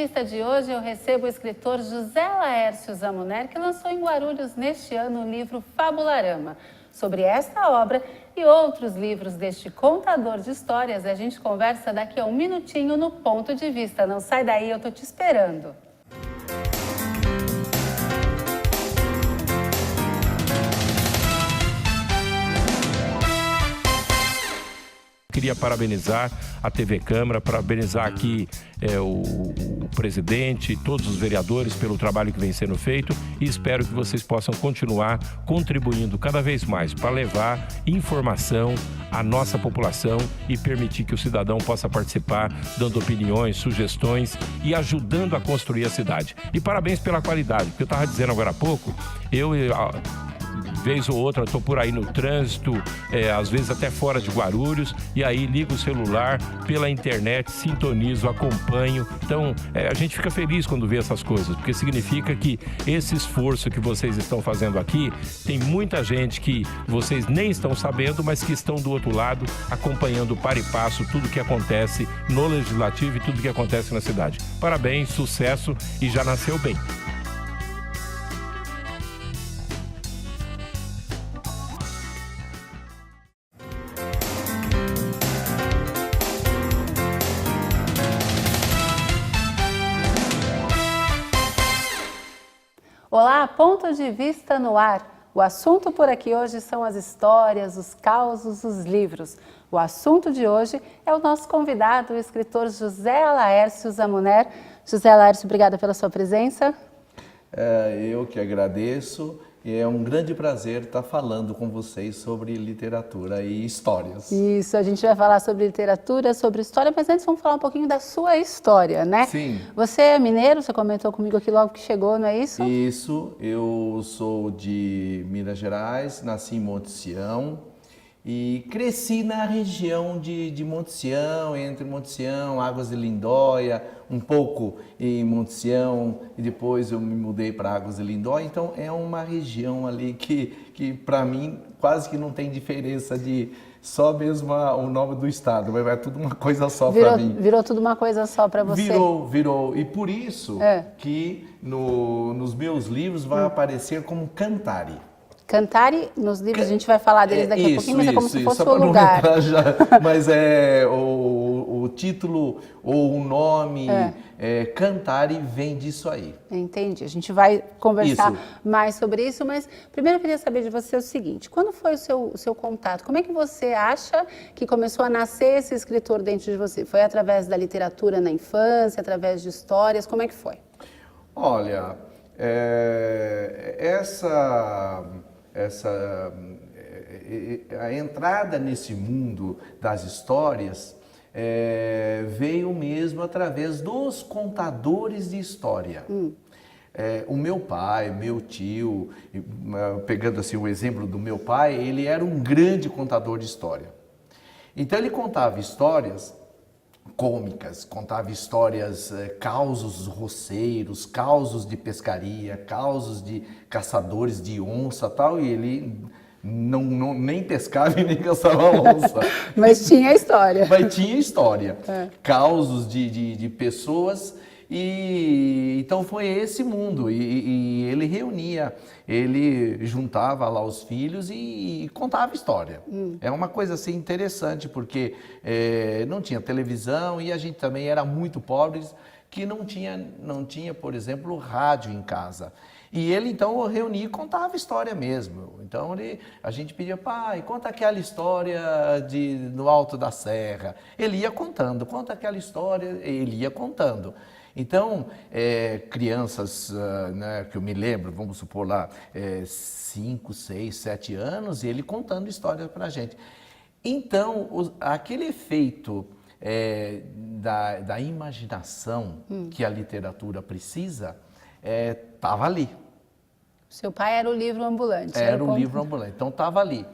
Vista de hoje eu recebo o escritor José Laércio Zamuner, que lançou em Guarulhos neste ano o livro Fabularama. Sobre esta obra e outros livros deste contador de histórias, a gente conversa daqui a um minutinho no Ponto de Vista. Não sai daí, eu tô te esperando. Queria parabenizar a TV Câmara, parabenizar aqui o presidente e todos os vereadores pelo trabalho que vem sendo feito e espero que vocês possam continuar contribuindo cada vez mais para levar informação à nossa população e permitir que o cidadão possa participar, dando opiniões, sugestões e ajudando a construir a cidade. E parabéns pela qualidade, porque eu estava dizendo agora há pouco, vez ou outra, estou por aí no trânsito, às vezes até fora de Guarulhos, e aí ligo o celular pela internet, sintonizo, acompanho. Então, a gente fica feliz quando vê essas coisas, porque significa que esse esforço que vocês estão fazendo aqui, tem muita gente que vocês nem estão sabendo, mas que estão do outro lado, acompanhando para e passo tudo que acontece no Legislativo e tudo que acontece na cidade. Parabéns, sucesso e já nasceu bem. Olá, Ponto de Vista no ar. O assunto por aqui hoje são as histórias, os causos, os livros. O assunto de hoje é o nosso convidado, o escritor José Laércio Zamuner. José Laércio, obrigada pela sua presença. Eu que agradeço. É um grande prazer estar falando com vocês sobre literatura e histórias. Isso, a gente vai falar sobre literatura, sobre história, mas antes vamos falar um pouquinho da sua história, né? Sim. Você é mineiro, você comentou comigo aqui logo que chegou, não é isso? Isso, eu sou de Minas Gerais, nasci em Monte Sião e cresci na região de Monte Sião, entre Monte Sião, Águas de Lindóia, um pouco em Monte Sião e depois eu me mudei para Águas de Lindóia. Então é uma região ali que para mim quase que não tem diferença de só mesmo o nome do estado, mas é tudo uma coisa só para mim. Virou tudo uma coisa só para você? Virou. E por isso que nos meus livros vai aparecer como Cantari. Cantari, nos livros, a gente vai falar deles daqui a pouquinho, mas é como se fosse o lugar. Mas o título ou o nome Cantari vem disso aí. Entendi. A gente vai conversar mais sobre isso, mas primeiro eu queria saber de você o seguinte, quando foi o seu contato? Como é que você acha que começou a nascer esse escritor dentro de você? Foi através da literatura na infância, através de histórias? Como é que foi? Olha, a entrada nesse mundo das histórias veio mesmo através dos contadores de história. O meu pai, meu tio, pegando assim o exemplo do meu pai, ele era um grande contador de história. Então ele contava histórias cômicas, contava histórias, causos roceiros, causos de pescaria, causos de caçadores de onça tal, e ele nem pescava e nem caçava onça. Mas tinha história. Mas tinha história. Causos de pessoas. E então foi esse mundo, e ele reunia, ele juntava lá os filhos e contava história. É uma coisa assim interessante, porque não tinha televisão e a gente também era muito pobre, que não tinha, por exemplo, rádio em casa. E ele então reunia e contava história mesmo. Então a gente pedia, pai, conta aquela história no Alto da Serra. Ele ia contando, conta aquela história, ele ia contando. Então, crianças, né, que eu me lembro, vamos supor lá, 5, 6, 7 anos, e ele contando história para a gente. Então, aquele efeito da imaginação que a literatura precisa, estava ali. Seu pai era o livro ambulante. Era o livro ambulante, então estava ali.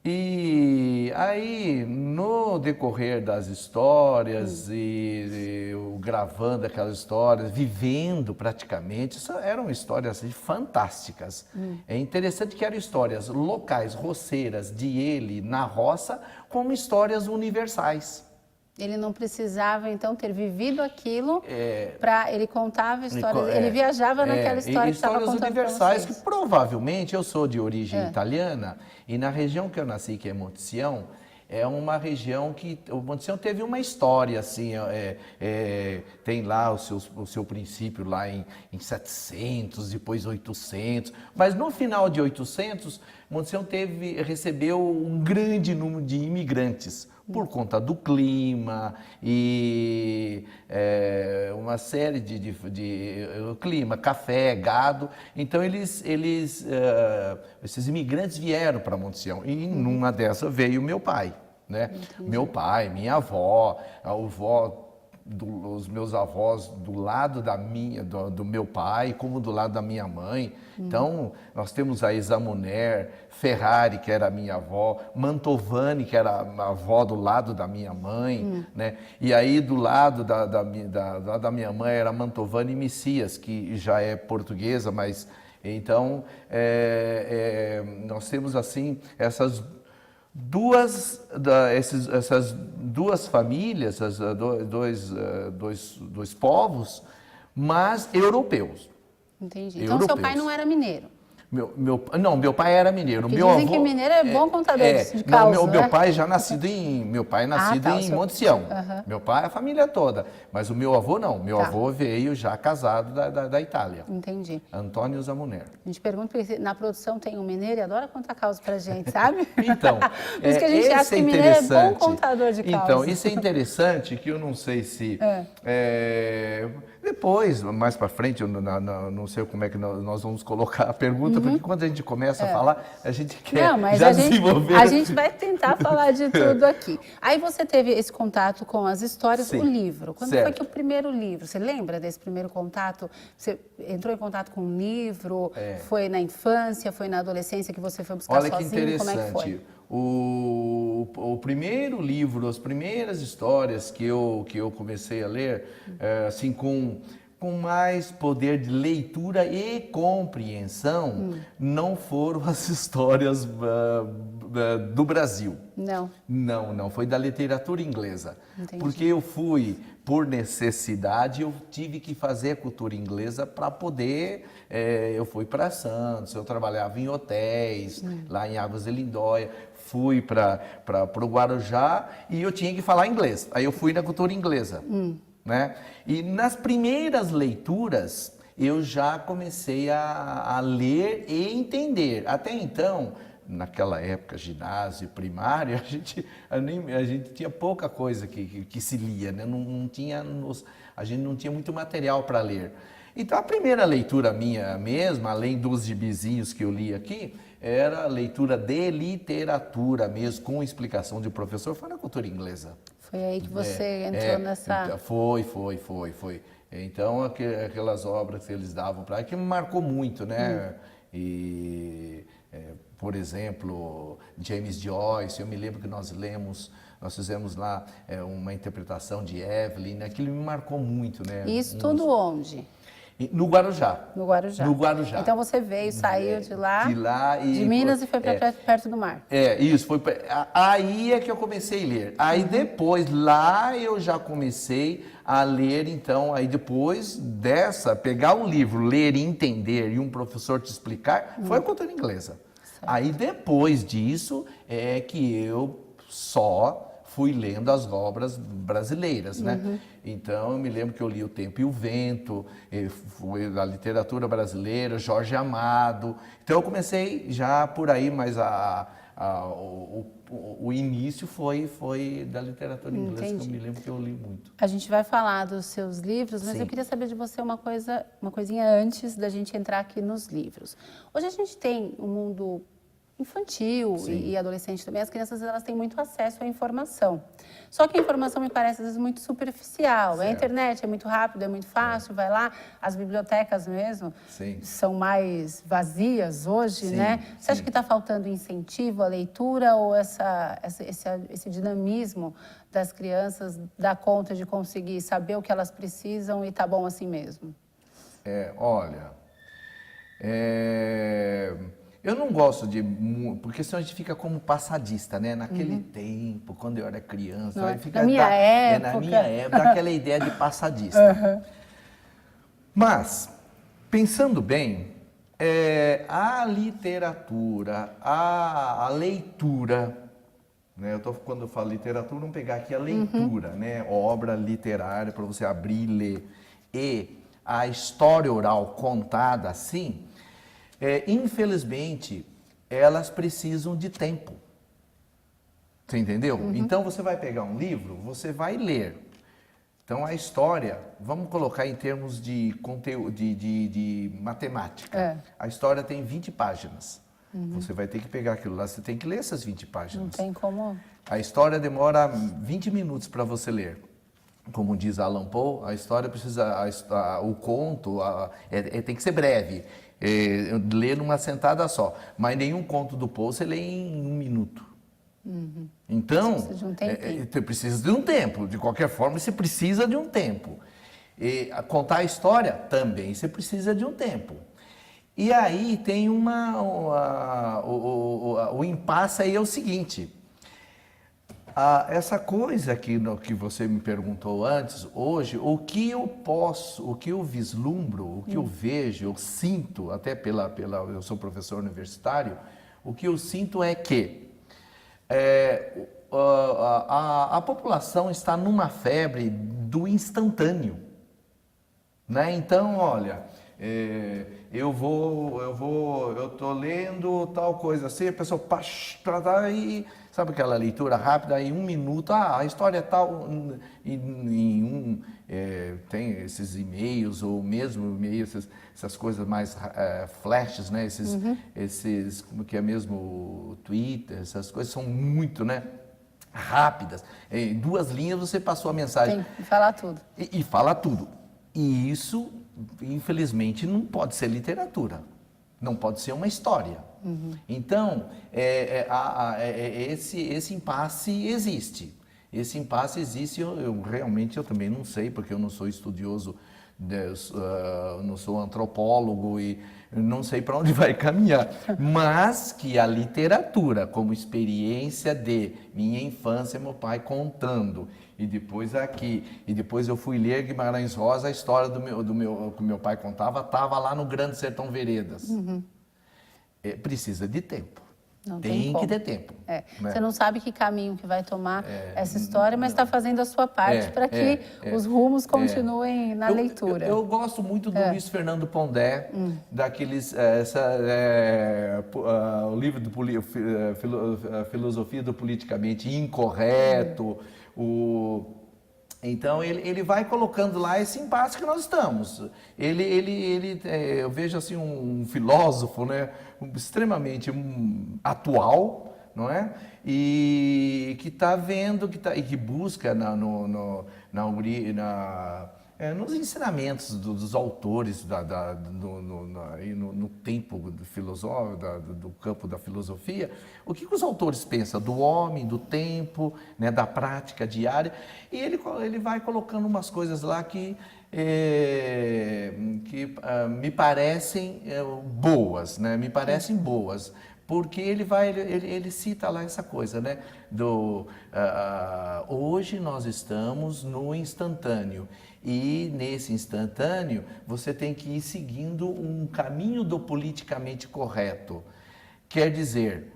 E aí, no decorrer das histórias, e eu gravando aquelas histórias, vivendo praticamente, eram histórias assim, fantásticas. É interessante que eram histórias locais, roceiras, de ele na roça, como histórias universais. Ele não precisava, então, ter vivido aquilo ele contava histórias, ele viajava naquela história que estava contando para universais vocês. que provavelmente, eu sou de origem italiana, e na região que eu nasci, que é Monte Sião, é uma região que o Monte Sião teve uma história, assim, tem lá o seu princípio lá em 700, depois 800, mas no final de 800, Monte Sião recebeu um grande número de imigrantes, por conta do clima e uma série de clima, café, gado. Então esses imigrantes vieram para Monte Sião e numa dessas veio meu pai, né? Meu pai, minha avó, os meus avós do lado do meu pai, como do lado da minha mãe. Então, nós temos a Examoner, Ferrari, que era a minha avó, Mantovani, que era a avó do lado da minha mãe, né? E aí, do lado da minha mãe, era Mantovani Messias, que já é portuguesa, mas... Então, nós temos, assim, essas duas famílias, dois povos, mas europeus. Entendi. Então, seu pai não era mineiro? Não, meu pai era mineiro. Porque dizem que mineiro é bom contador de causa, não, né? meu pai já nascido em Monte Sião. Meu pai, a família toda. Mas o meu avô não. Meu avô veio já casado da Itália. Entendi. Antônio Zamoner. A gente pergunta porque na produção tem um mineiro e adora contar causa pra gente, sabe? Então, por isso que a gente acha que mineiro é bom contador de causa. Então, isso é interessante, que eu não sei se... Depois, mais para frente, eu não sei como é que nós vamos colocar a pergunta, porque quando a gente começa a falar, a gente quer desenvolver. A gente vai tentar falar de tudo aqui. Aí você teve esse contato com as histórias, o livro. Quando foi que o primeiro livro? Você lembra desse primeiro contato? Você entrou em contato com um livro? Foi na infância? Foi na adolescência que você foi buscar sozinho? Olha que interessante. Como é que foi? O primeiro livro, as primeiras histórias que eu comecei a ler, assim, com mais poder de leitura e compreensão, não foram as histórias do Brasil. Não. Não, foi da literatura inglesa. Entendi. Porque eu fui, por necessidade, eu tive que fazer cultura inglesa para poder... eu fui para Santos, eu trabalhava em hotéis, lá em Águas de Lindóia, fui para o Guarujá e eu tinha que falar inglês. Aí eu fui na cultura inglesa, né? E nas primeiras leituras, eu já comecei a ler e entender. Até então... Naquela época, ginásio, primário, a gente tinha pouca coisa que se lia, né? A gente não tinha muito material para ler. Então, a primeira leitura minha mesmo, além dos gibizinhos que eu li aqui, era a leitura de literatura mesmo, com explicação de professor, foi na cultura inglesa. Foi aí que você entrou nessa... Foi. Então, aquelas obras que eles davam para que me marcou muito, né? Por exemplo, James Joyce, eu me lembro que nós fizemos lá uma interpretação de Evelyn, aquilo me marcou muito, né? Isso tudo onde? No Guarujá. No Guarujá. No Guarujá. Então você saiu de lá de Minas e foi para perto do mar. Isso. Aí é que eu comecei a ler. Aí depois, lá eu já comecei a ler, então, aí depois pegar um livro, ler e entender, e um professor te explicar, foi a cultura inglesa. Certo. Aí depois disso é que eu só fui lendo as obras brasileiras, né? Então, eu me lembro que eu li O Tempo e o Vento, foi a literatura brasileira, Jorge Amado. Então, eu comecei já por aí, mas o início foi da literatura inglesa, que eu me lembro que eu li muito. A gente vai falar dos seus livros, mas eu queria saber de você uma coisinha antes da gente entrar aqui nos livros. Hoje a gente tem um mundo infantil e adolescente também, as crianças elas têm muito acesso à informação. Só que a informação me parece às vezes muito superficial. A internet é muito rápido, é muito fácil, vai lá. As bibliotecas mesmo são mais vazias hoje, né? Você acha que está faltando incentivo à leitura ou esse dinamismo das crianças dá conta de conseguir saber o que elas precisam e tá bom assim mesmo? Eu não gosto porque senão a gente fica como passadista, né? Naquele tempo, quando eu era criança, aí fica na minha época. Na minha época, dá aquela ideia de passadista. Mas, pensando bem, a literatura, a leitura, né? Quando eu falo literatura, vamos pegar aqui a leitura, né? Obra literária para você abrir e ler. E a história oral contada assim, infelizmente, elas precisam de tempo. Você entendeu? Então, você vai pegar um livro, você vai ler. Então, a história, vamos colocar em termos de conteúdo, de matemática. A história tem 20 páginas. Você vai ter que pegar aquilo lá, você tem que ler essas 20 páginas. Não tem como... A história demora 20 minutos para você ler. Como diz Allan Poe, a história precisa, o conto tem que ser breve. Ler numa sentada só. Mas nenhum conto do Poe você lê em 1 minuto. Então, você precisa de um tempinho. Você precisa de um tempo. De qualquer forma, você precisa de um tempo. E contar a história também você precisa de um tempo. E aí tem o impasse aí é o seguinte. Essa coisa que você me perguntou antes, hoje, o que eu vislumbro, o que eu vejo, eu sinto, até eu sou professor universitário, o que eu sinto é que a população está numa febre do instantâneo, né? Então, olha, eu tô lendo tal coisa assim, a pessoa e sabe aquela leitura rápida, aí 1 minuto, a história é tal, tem esses e-mails, ou mesmo e-mails, essas coisas mais flashes, né? Esses, como que é mesmo, Twitter, essas coisas são muito, né? Rápidas. Em 2 linhas você passou a mensagem. Tem que falar tudo. E fala tudo. E isso, infelizmente, não pode ser literatura. Não pode ser uma história. Então, esse impasse existe. Esse impasse existe, realmente eu também não sei, porque eu não sou estudioso, não sou antropólogo e não sei para onde vai caminhar. Mas que a literatura, como experiência de minha infância, meu pai contando, e depois eu fui ler Guimarães Rosa, a história que meu pai contava, estava lá no Grande Sertão Veredas. Precisa de tempo. Tem que ter tempo. Né? Você não sabe que caminho que vai tomar essa história, mas está fazendo a sua parte para que os rumos continuem na leitura. Eu gosto muito do Luiz Fernando Pondé, daqueles, o livro do Filosofia do Politicamente Incorreto, Então, ele vai colocando lá esse impasse que nós estamos. Eu vejo assim um filósofo, né, extremamente atual, não é? E que está vendo, e que busca nos ensinamentos dos autores no tempo do campo da filosofia, o que os autores pensam do homem, do tempo, né, da prática diária, e ele vai colocando umas coisas lá que me parecem boas, né? Me parecem boas, porque ele cita lá essa coisa, né? Hoje nós estamos no instantâneo. E nesse instantâneo, você tem que ir seguindo um caminho do politicamente correto. Quer dizer,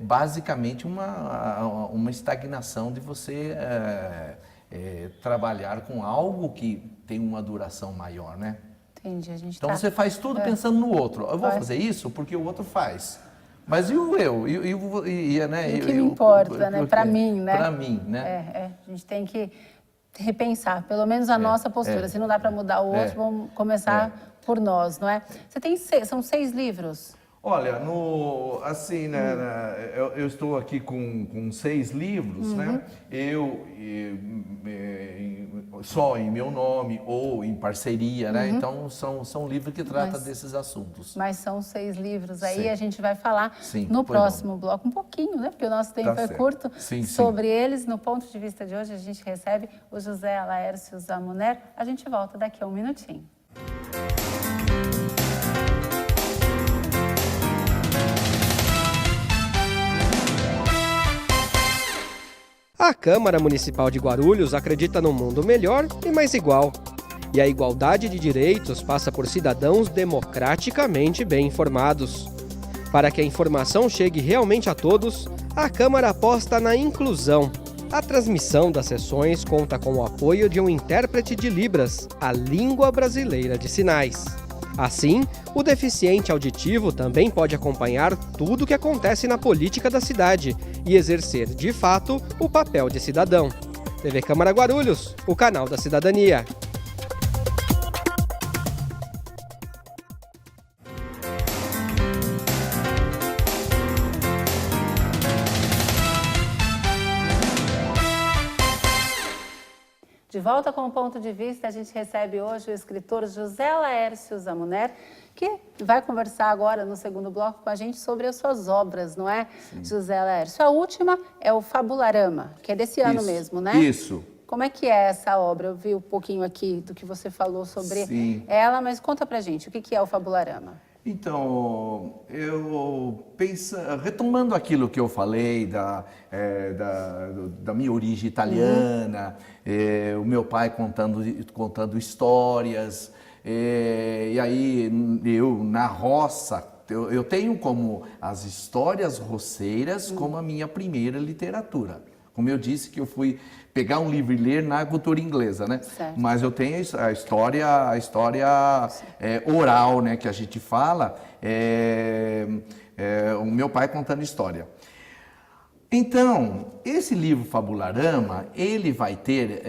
basicamente uma estagnação de você trabalhar com algo que tem uma duração maior, né? Entendi. Então você faz tudo pensando no outro. Eu vou fazer isso porque o outro faz. Mas e o eu? E o que me importa, né? Para mim, né? Para mim, né? A gente tem que repensar, pelo menos a nossa postura. Se não dá para mudar o outro, vamos começar por nós, não é? Você tem são 6 livros? Olha, eu estou aqui com 6 livros, né? Só em meu nome ou em parceria, né? Então, são livros que tratam desses assuntos. Mas são 6 livros aí, a gente vai falar no pois próximo bloco, um pouquinho, né? Porque o nosso tempo é curto. Sobre eles, no ponto de vista de hoje, a gente recebe o José Laércio Zamuner. A gente volta daqui a um minutinho. A Câmara Municipal de Guarulhos acredita num mundo melhor e mais igual. E a igualdade de direitos passa por cidadãos democraticamente bem informados. Para que a informação chegue realmente a todos, a Câmara aposta na inclusão. A transmissão das sessões conta com o apoio de um intérprete de Libras, a língua brasileira de sinais. Assim, o deficiente auditivo também pode acompanhar tudo o que acontece na política da cidade e exercer, de fato, o papel de cidadão. TV Câmara Guarulhos, o canal da cidadania. De volta com o Ponto de Vista, a gente recebe hoje o escritor José Laércio Zamuner, que vai conversar agora no segundo bloco com a gente sobre as suas obras, não é, Sim. José Laércio? A última é o Fabularama, que é desse ano mesmo, né? Isso. Como é que é essa obra? Eu vi um pouquinho aqui do que você falou sobre ela, mas conta pra gente, o que é o Fabularama? Então, retomando aquilo que eu falei da minha origem italiana, o meu pai contando histórias, e aí eu na roça, eu tenho como as histórias roceiras como a minha primeira literatura. Como eu disse que eu fui pegar um livro e ler na cultura inglesa, né? Certo. Mas eu tenho a história oral, né? Que a gente fala, o meu pai contando história. Então, esse livro Fabularama, ele vai ter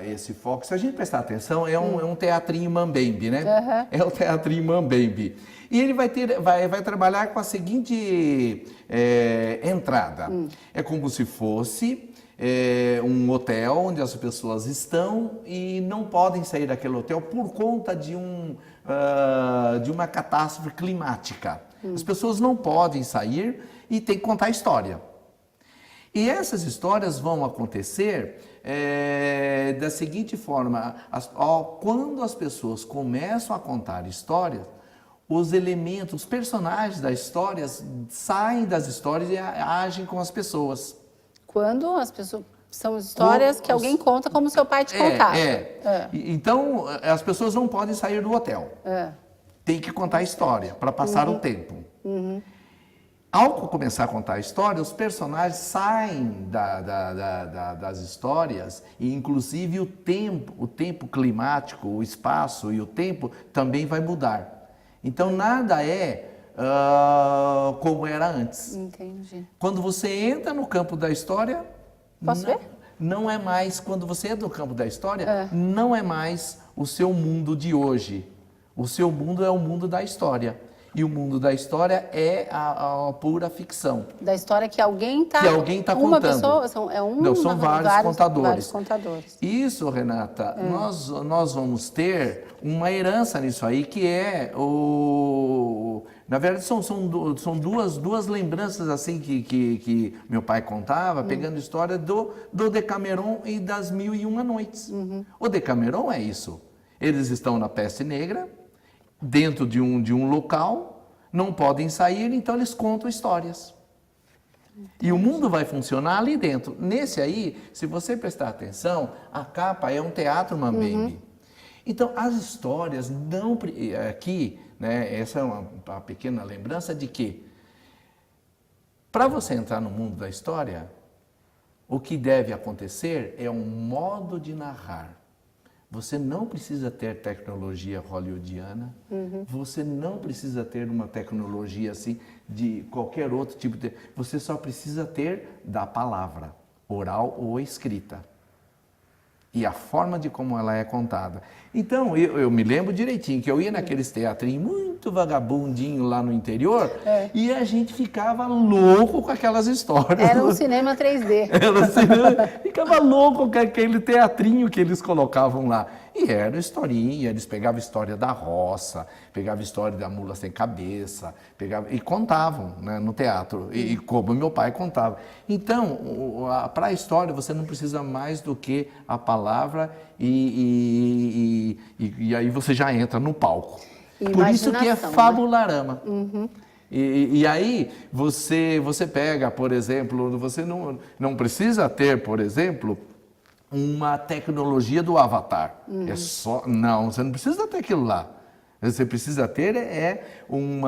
esse foco. Se a gente prestar atenção, é um teatrinho mambembe, né? Uhum. É o teatrinho mambembe. E ele vai trabalhar com a seguinte entrada. É como se fosse um hotel onde as pessoas estão e não podem sair daquele hotel por conta de uma catástrofe climática. As pessoas não podem sair e tem que contar a história. E essas histórias vão acontecer da seguinte forma: quando as pessoas começam a contar histórias, os elementos, os personagens das histórias saem das histórias e agem com as pessoas. Quando as pessoas... São histórias que alguém conta como seu pai te contava. Então, as pessoas não podem sair do hotel. Tem que contar a história para passar o tempo. Ao começar a contar a história, os personagens saem das histórias e, inclusive, o tempo climático, o espaço e o tempo também vai mudar. Então, nada como era antes. Entendi. Quando você entra no campo da história... Posso ver? Não é mais, quando você entra no campo da história, não é mais o seu mundo de hoje. O seu mundo é o mundo da história. E o mundo da história é a pura ficção. Da história que alguém está contando. Uma pessoa? São vários contadores. Vários contadores. Isso, Renata, nós vamos ter uma herança nisso aí, que é Na verdade, são duas lembranças assim que meu pai contava, pegando história do Decameron e das 1001 Noites. O Decameron é isso. Eles estão na peste negra, dentro de um local, não podem sair, então eles contam histórias. E o mundo vai funcionar ali dentro. Nesse aí, se você prestar atenção, a capa é um teatro mambembe. Então, as histórias não... Aqui, né, essa é uma pequena lembrança de que, para você entrar no mundo da história, o que deve acontecer é um modo de narrar. Você não precisa ter tecnologia hollywoodiana, você não precisa ter uma tecnologia assim de qualquer outro tipo de... Você só precisa ter da palavra, oral ou escrita. E a forma de como ela é contada. Então, eu me lembro direitinho que eu ia naqueles teatrinhos muito vagabundinho lá no interior e a gente ficava louco com aquelas histórias. Era um cinema 3D. Ficava louco com aquele teatrinho que eles colocavam lá. E era historinha, eles pegavam a história da roça, pegavam a história da mula sem cabeça, e contavam, né, no teatro, e como meu pai contava. Então, para a história você não precisa mais do que a palavra e aí você já entra no palco. Por isso que é Fabularama. E aí você pega, por exemplo, você não precisa ter, por exemplo, uma tecnologia do Avatar. É só, não, você não precisa ter aquilo lá. Você precisa ter um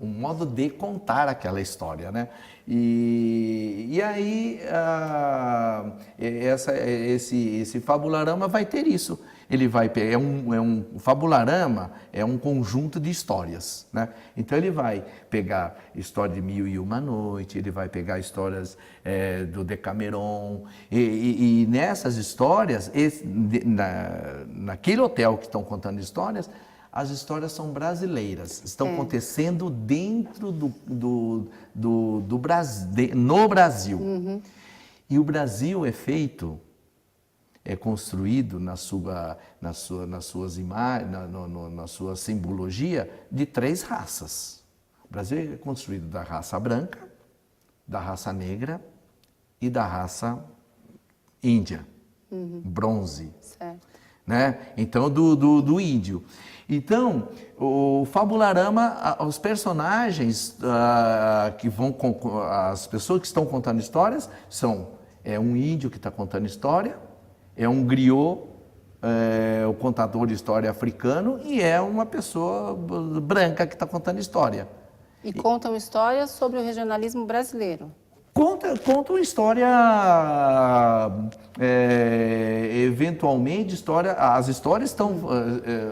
modo de contar aquela história, né? E aí esse fabularama vai ter isso. Ele vai um fabularama é um conjunto de histórias, né? Então ele vai pegar história de Mil e Uma Noite, ele vai pegar histórias do Decameron e nessas histórias naquele hotel que estão contando histórias, as histórias são brasileiras, estão acontecendo dentro do Brasil, no Brasil. E o Brasil é construído nas suas imagens, na sua simbologia, de 3 raças. O Brasil é construído da raça branca, da raça negra e da raça índia, bronze. Certo. Né? Então, do índio. Então, o fabularama, os personagens as pessoas que estão contando histórias são um índio que está contando história, é um griot, o contador de história africano, e é uma pessoa branca que está contando história. E contam histórias sobre o regionalismo brasileiro. Conta uma história, eventualmente, as histórias estão,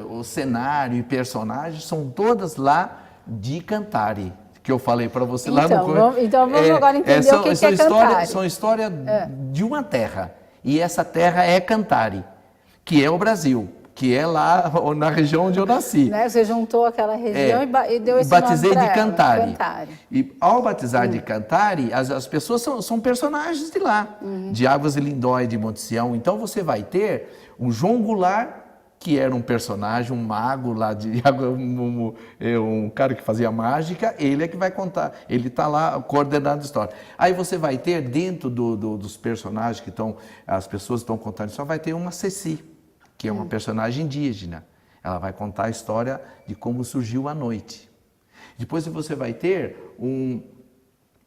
o cenário e personagens são todas lá de Cantari, que eu falei para você lá no... Então vamos agora entender o que é Cantari. São histórias de uma terra, e essa terra é Cantari, que é o Brasil, que é lá na região onde eu nasci. Né? Você juntou aquela região e deu esse batizei nome de para Cantari. Cantari. E ao batizar de Cantari, as pessoas são personagens de lá, de Águas de Lindóia, de Monte Sião. Então você vai ter o João Goulart, que era um personagem, um mago lá, um cara que fazia mágica, ele é que vai contar, ele está lá coordenando a história. Aí você vai ter, dentro dos personagens que estão, as pessoas estão contando só vai ter uma Ceci, que é uma personagem indígena. Ela vai contar a história de como surgiu a noite. Depois você vai ter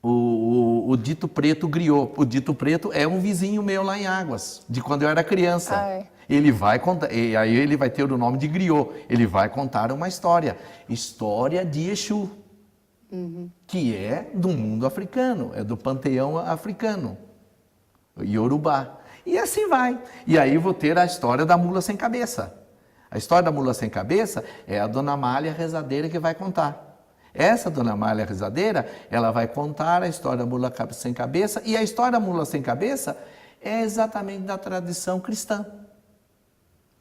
o Dito Preto Griot. O Dito Preto é um vizinho meu lá em Águas, de quando eu era criança. Ele vai contar, e aí ele vai ter o nome de Griot. Ele vai contar uma história de Exu, que é do mundo africano, é do panteão africano, Yorubá. E assim vai. E aí vou ter a história da mula sem cabeça. A história da mula sem cabeça é a Dona Amália Rezadeira que vai contar. Essa Dona Amália Rezadeira, ela vai contar a história da mula sem cabeça, e a história da mula sem cabeça é exatamente da tradição cristã,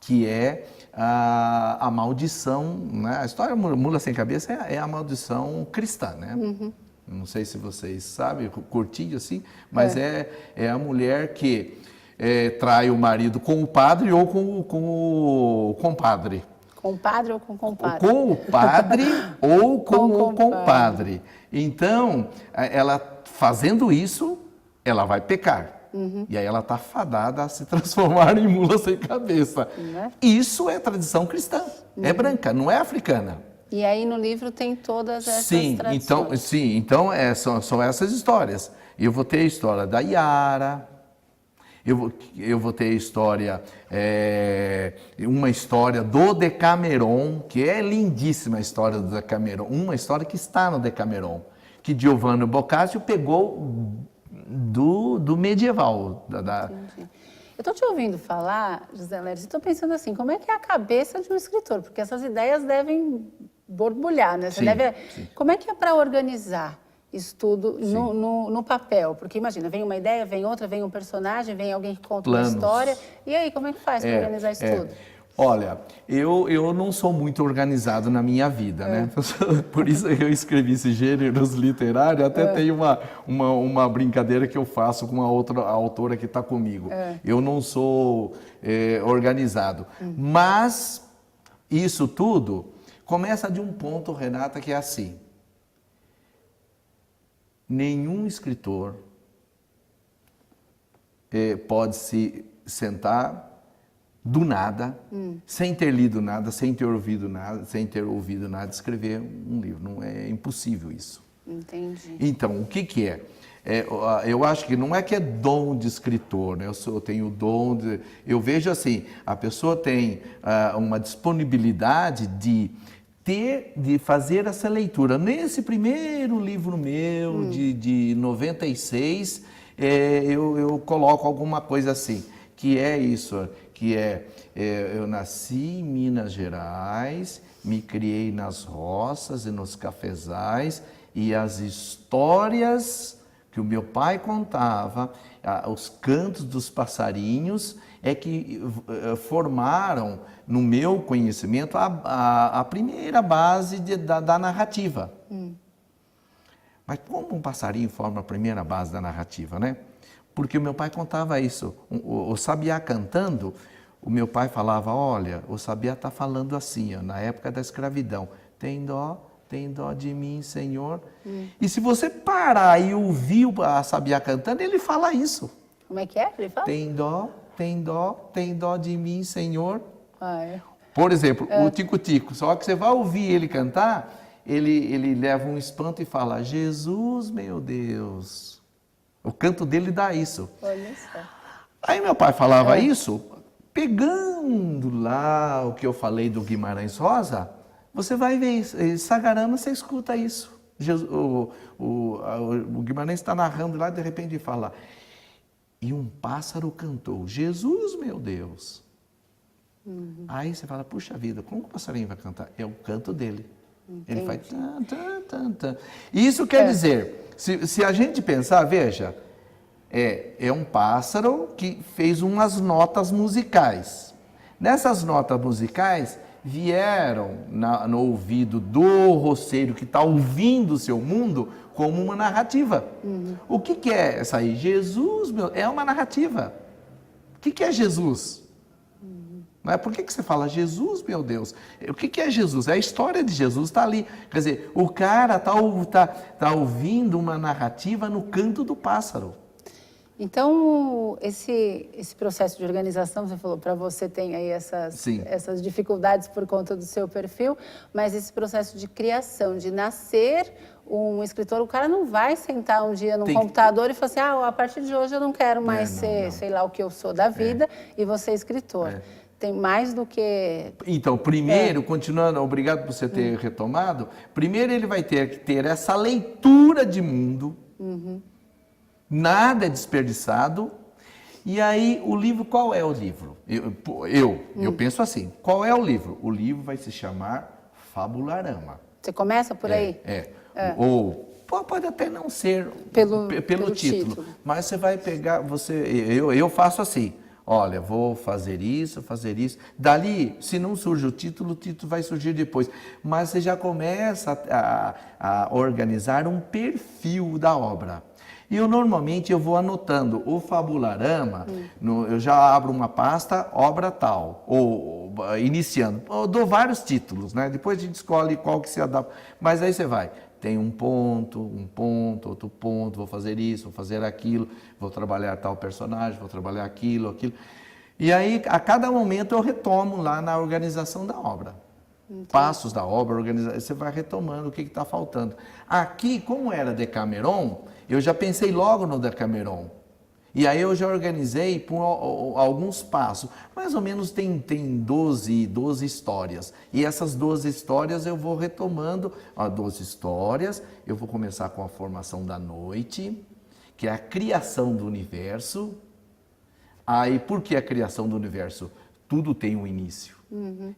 que é a maldição, né? A história da mula sem cabeça é a maldição cristã, né? Não sei se vocês sabem, curtinho assim, mas é a mulher que trai o marido com o padre ou com o compadre. Com o padre ou com o compadre? Com o padre ou com o compadre. Então, ela fazendo isso, ela vai pecar. E aí ela está fadada a se transformar em mula sem cabeça. Isso é tradição cristã, é branca, não é africana. E aí no livro tem todas essas tradições. Então são essas histórias. Eu vou ter a história da Yara, eu vou ter a história, uma história do Decameron, que é lindíssima a história do Decameron, uma história que está no Decameron, que Giovanni Boccaccio pegou do medieval. Entendi. Eu estou te ouvindo falar, José Leris, e estou pensando assim, como é que é a cabeça de um escritor? Porque essas ideias devem borbulhar, né? Você sim. Como é que é para organizar isso tudo no papel? Porque imagina, vem uma ideia, vem outra, vem um personagem, vem alguém que conta uma história. E aí, como é que faz para organizar isso tudo? Olha, eu não sou muito organizado na minha vida, né? Por isso eu escrevi esse gêneros literários, até tem uma brincadeira que eu faço com uma outra autora que está comigo. Eu não sou organizado, mas isso tudo começa de um ponto, Renata, que é assim. Nenhum escritor pode se sentar do nada, sem ter lido nada, sem ter ouvido nada, escrever um livro. Não é impossível isso. Entendi. Então, o que é? Eu acho que não é que é dom de escritor, né? Eu tenho dom de... Eu vejo assim, a pessoa tem uma disponibilidade de fazer essa leitura. Nesse primeiro livro meu, de 96, eu coloco alguma coisa assim, que é isso, eu nasci em Minas Gerais, me criei nas roças e nos cafezais, e as histórias que o meu pai contava, os cantos dos passarinhos, é que formaram no meu conhecimento a primeira base da narrativa. Mas como um passarinho forma a primeira base da narrativa, né? Porque o meu pai contava isso. O sabiá cantando, o meu pai falava, olha, o sabiá está falando assim, ó, na época da escravidão, tem dó de mim, Senhor. E se você parar e ouvir a sabiá cantando, ele fala isso. Como é que é? Ele fala? Tem dó de mim, Senhor. É. Por exemplo, o tico-tico, só que você vai ouvir ele cantar, ele leva um espanto e fala, Jesus, meu Deus. O canto dele dá isso. Olha só. Aí meu pai falava isso, pegando lá o que eu falei do Guimarães Rosa, você vai ver isso. Sagarana, você escuta isso. O Guimarães está narrando lá, de repente ele fala, e um pássaro cantou, Jesus, meu Deus. Aí você fala, puxa vida, como que o passarinho vai cantar? É o canto dele. Entendi. Ele faz tan, tan, tan, tan. Isso quer dizer, se a gente pensar, veja, é um pássaro que fez umas notas musicais. Nessas notas musicais vieram no ouvido do roceiro que está ouvindo o seu mundo como uma narrativa. O que é essa aí? Jesus, é uma narrativa. O que é Jesus? Não é? Por que você fala Jesus, meu Deus? O que é Jesus? É a história de Jesus, está ali. Quer dizer, o cara está ouvindo uma narrativa no canto do pássaro. Então, esse processo de organização, você falou, para você tem aí essas dificuldades por conta do seu perfil, mas esse processo de criação, de nascer um escritor, o cara não vai sentar um dia no computador e falar assim, a partir de hoje eu não quero mais ser, sei lá, o que eu sou da vida e vou ser escritor. Tem mais do que... Então, primeiro, continuando, obrigado por você ter retomado, primeiro ele vai ter que ter essa leitura de mundo, nada é desperdiçado. E aí, o livro, qual é o livro? Eu penso assim, qual é o livro? O livro vai se chamar Fabularama. Você começa por aí? Ou pode até não ser pelo título, mas você vai pegar, eu faço assim, olha, vou fazer isso. Dali, se não surge o título vai surgir depois. Mas você já começa a organizar um perfil da obra. E normalmente eu vou anotando o Fabularama, eu já abro uma pasta, obra tal, ou iniciando. Eu dou vários títulos, né? Depois a gente escolhe qual que se adapta. Mas aí você vai, tem um ponto, outro ponto, vou fazer isso, vou fazer aquilo, vou trabalhar tal personagem, vou trabalhar aquilo. E aí, a cada momento eu retomo lá na organização da obra. Entendi. Passos da obra, você vai retomando o que está faltando. Aqui, como era Decameron, eu já pensei logo no Decameron. E aí eu já organizei por alguns passos. Mais ou menos tem 12 histórias. E essas 12 histórias eu vou retomando. 12 histórias, eu vou começar com a formação da noite, que é a criação do universo. Aí, por que a criação do universo? Tudo tem um início.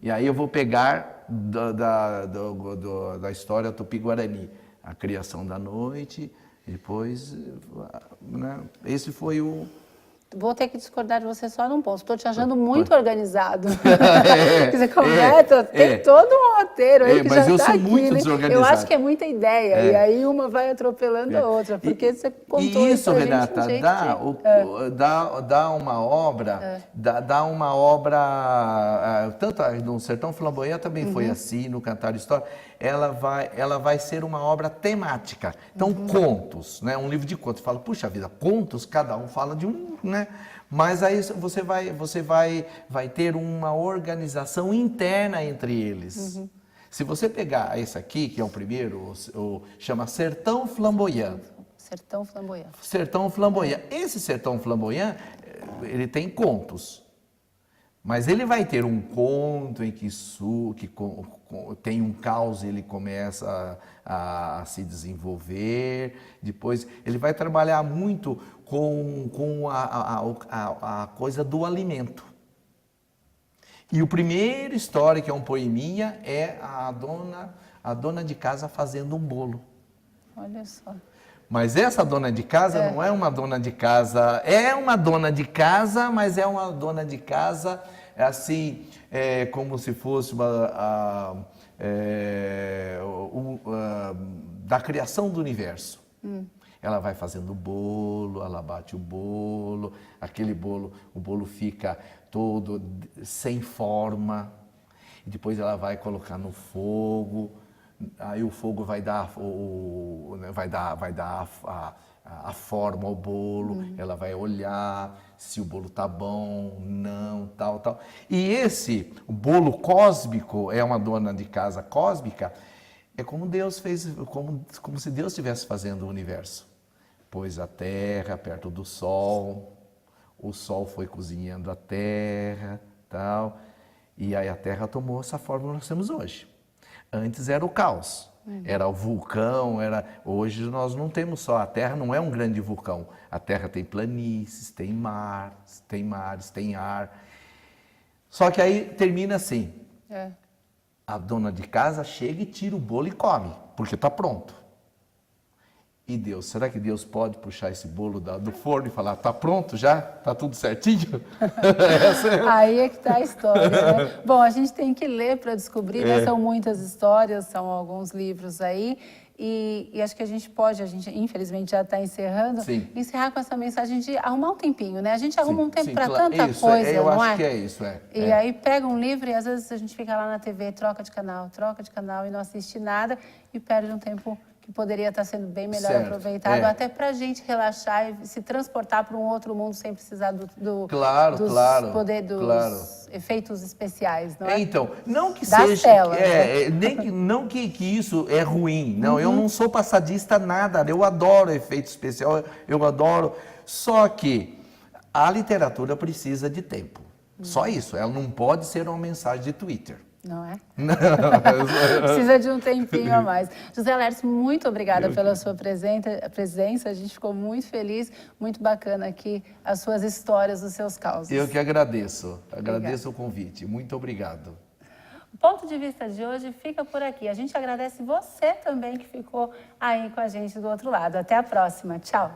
E aí eu vou pegar da história Tupi-Guarani, a criação da noite, e depois, né, esse foi o... Vou ter que discordar de você só num ponto. Estou te achando muito organizado. Você completa, tem todo um roteiro aí que já está aqui. Mas eu sou muito desorganizado. Eu acho que é muita ideia, e aí uma vai atropelando a outra, porque você contou isso, Renata, dá uma obra, tanto no Sertão Flamboyant também foi assim, no Cantar História, ela vai ser uma obra temática. Então, contos, né? Um livro de contos. Fala, puxa vida, contos, cada um fala de um, né? Mas aí você vai ter uma organização interna entre eles. Se você pegar esse aqui, que é o primeiro, chama Sertão Flamboyant. Sertão Flamboyant. Sertão Flamboyant. Esse Sertão Flamboyant, ele tem contos. Mas ele vai ter um conto em que tem um caos e ele começa a se desenvolver. Depois ele vai trabalhar muito com a coisa do alimento. E o primeiro história, que é um poeminha, é a dona de casa fazendo um bolo. Olha só. Mas essa dona de casa não é uma dona de casa, é uma dona de casa, mas é uma dona de casa assim, como se fosse da criação do universo. Ela vai fazendo o bolo, ela bate o bolo, o bolo fica todo sem forma, e depois ela vai colocar no fogo. Aí o fogo vai dar a forma ao bolo, ela vai olhar se o bolo tá bom, não, tal. E o bolo cósmico, é uma dona de casa cósmica, é como Deus fez, como se Deus estivesse fazendo o universo. Pôs a terra perto do sol, o sol foi cozinhando a terra, tal, e aí a terra tomou essa forma que nós temos hoje. Antes era o caos, era o vulcão, hoje nós não temos só, a Terra não é um grande vulcão, a Terra tem planícies, tem mares, tem ar. Só que aí termina assim, a dona de casa chega e tira o bolo e come, porque está pronto. E Deus, será que Deus pode puxar esse bolo do forno e falar, tá pronto já? Tá tudo certinho? Aí é que tá a história, né? Bom, a gente tem que ler para descobrir, né? São muitas histórias, são alguns livros aí. E acho que a gente infelizmente já está encerrando, encerrar com essa mensagem de arrumar um tempinho, né? A gente arruma um tempo para tanta coisa, eu não acho é? que é isso, E aí pega um livro e às vezes a gente fica lá na TV, troca de canal e não assiste nada e perde um tempo que poderia estar sendo bem melhor aproveitado, até para a gente relaxar e se transportar para um outro mundo sem precisar dos efeitos especiais, não é? Então, não que das seja, telas, não que isso é ruim, não, eu não sou passadista nada, eu adoro efeito especial, eu adoro, só que a literatura precisa de tempo, só isso, ela não pode ser uma mensagem de Twitter. Não é? Não. Precisa de um tempinho a mais. José Laercio, muito obrigada pela sua presença. A gente ficou muito feliz, muito bacana aqui as suas histórias, os seus causos. Eu que agradeço. Agradeço o convite. Muito obrigado. O Ponto de Vista de hoje fica por aqui. A gente agradece você também que ficou aí com a gente do outro lado. Até a próxima. Tchau.